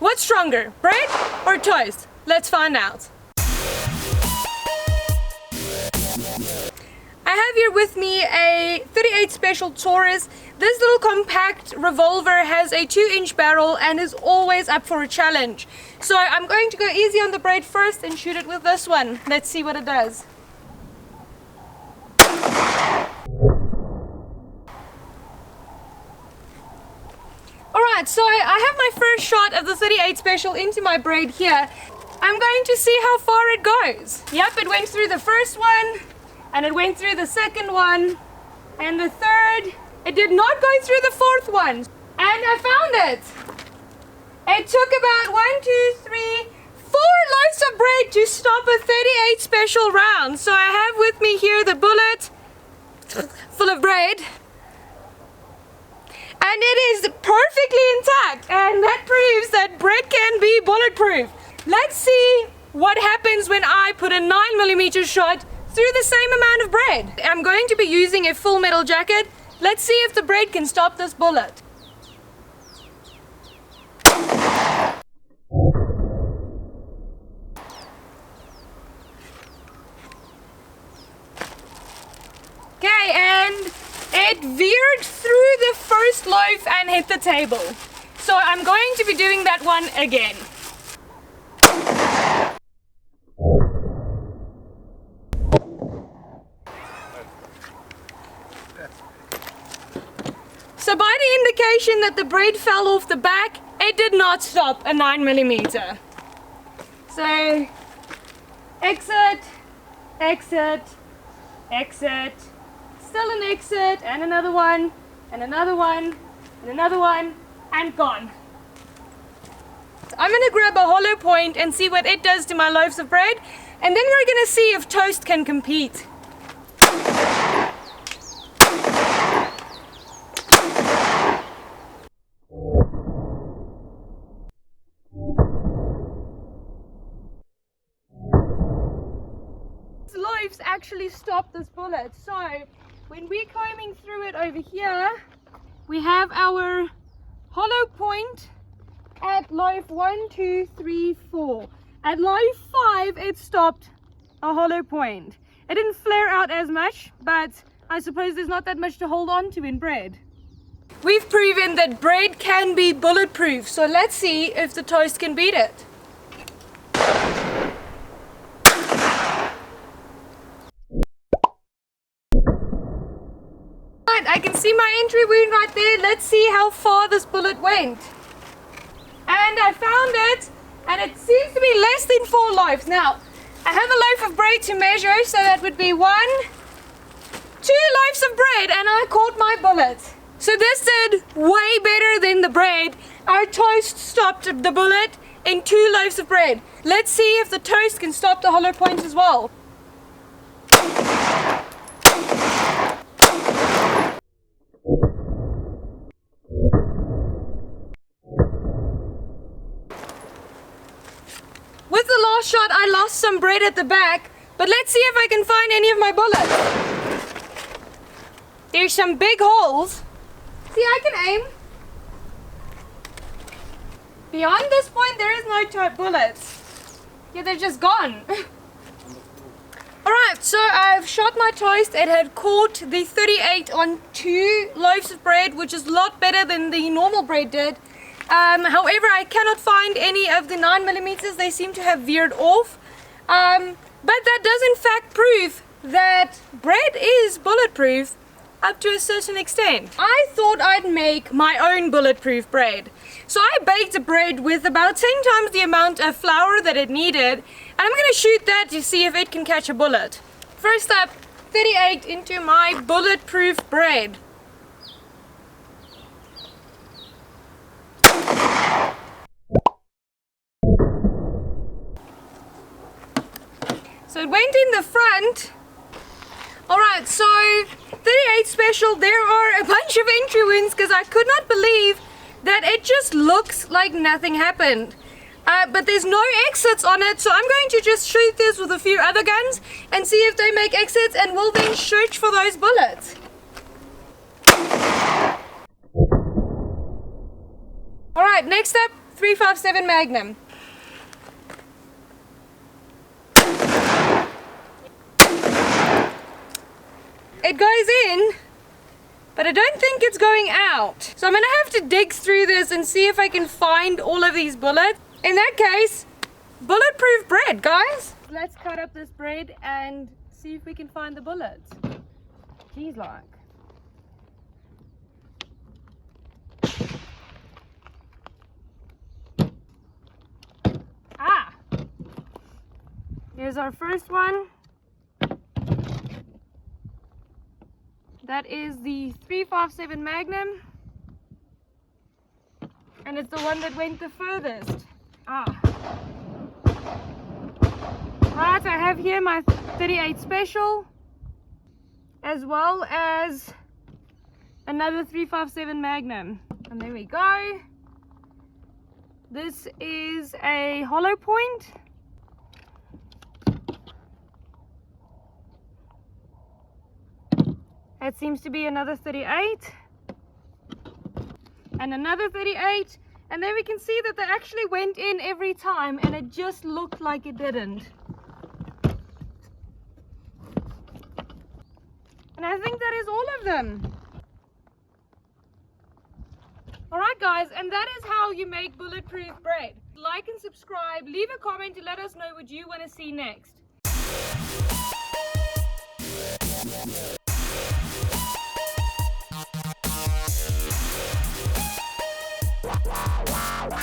What's stronger, bread or toast? Let's find out. I have here with me a 38 Special Taurus. This little compact revolver has a 2-inch barrel and is always up for a challenge. So I'm going to go easy on the braid first and shoot it with this one. Let's see what it does. Alright, so I have my first shot of the 38 Special into my braid here. I'm going to see how far it goes. Yep, it went through the first one, and it went through the second one, and the third. It did not go through the fourth one. And I found it. It took about 4 loaves of bread to stop a 38 Special round. So I have with me here the bullet full of bread. And it is perfectly intact. And that proves that bread can be bulletproof. Let's see what happens when I put a 9mm shot through the same amount of bread. I'm going to be using a full metal jacket. Let's see if the braid can stop this bullet. Okay, and it veered through the first loaf and hit the table. So I'm going to be doing that one again. So by the indication that the braid fell off the back, it did not stop a 9mm. So, exit, exit, exit, still an exit, and another one, and another one, and another one, and gone. So I'm gonna grab a hollow point and see what it does to my loaves of bread, and then we're gonna see if toast can compete. Loaves actually stop this bullet. So when we're combing through it over here, we have our hollow point at loaf 1, 2, 3, 4. At loaf 5 it stopped a hollow point. It didn't flare out as much, but I suppose there's not that much to hold on to in bread. We've proven that bread can be bulletproof, so let's see if the toast can beat it. I can see my entry wound right there. Let's see how far this bullet went. And I found it, and it seems to be less than 4 loaves. Now, I have a loaf of bread to measure, so that would be 2 loaves of bread, and I caught my bullet. So this did way better than the bread. Our toast stopped the bullet in 2 loaves of bread. Let's see if the toast can stop the hollow point as well. With the last shot, I lost some bread at the back, but let's see if I can find any of my bullets. There's some big holes. See, I can aim. Beyond this point, there is no bullets. Yeah, they're just gone. Alright, so I've shot my toast. It had caught the 38 on 2 loaves of bread, which is a lot better than the normal bread did. However, I cannot find any of the 9mm. They seem to have veered off. But that does in fact prove that bread is bulletproof up to a certain extent. I thought I'd make my own bulletproof bread. So I baked the bread with about 10 times the amount of flour that it needed. And I'm going to shoot that to see if it can catch a bullet. First up, 38 into my bulletproof bread. So it went in the front. Alright, so 38 Special, there are a bunch of entry wounds because I could not believe that it just looks like nothing happened. But there's no exits on it, so I'm going to just shoot this with a few other guns and see if they make exits, and we'll then search for those bullets. Alright, next up, 357 Magnum. It goes in, but I don't think it's going out. So I'm gonna have to dig through this and see if I can find all of these bullets. In that case, bulletproof bread, guys. Let's cut up this bread and see if we can find the bullets. Jeez, like. Ah! Here's our first one. That is the 357 Magnum. And it's the one that went the furthest. Ah. Right, I have here my 38 Special, as well as another 357 Magnum. And there we go. This is a hollow point. That seems to be another 38. And another 38. And then we can see that they actually went in every time and it just looked like it didn't. And I think that is all of them. Alright guys, and that is how you make bulletproof bread. Like and subscribe, leave a comment to let us know what you want to see next.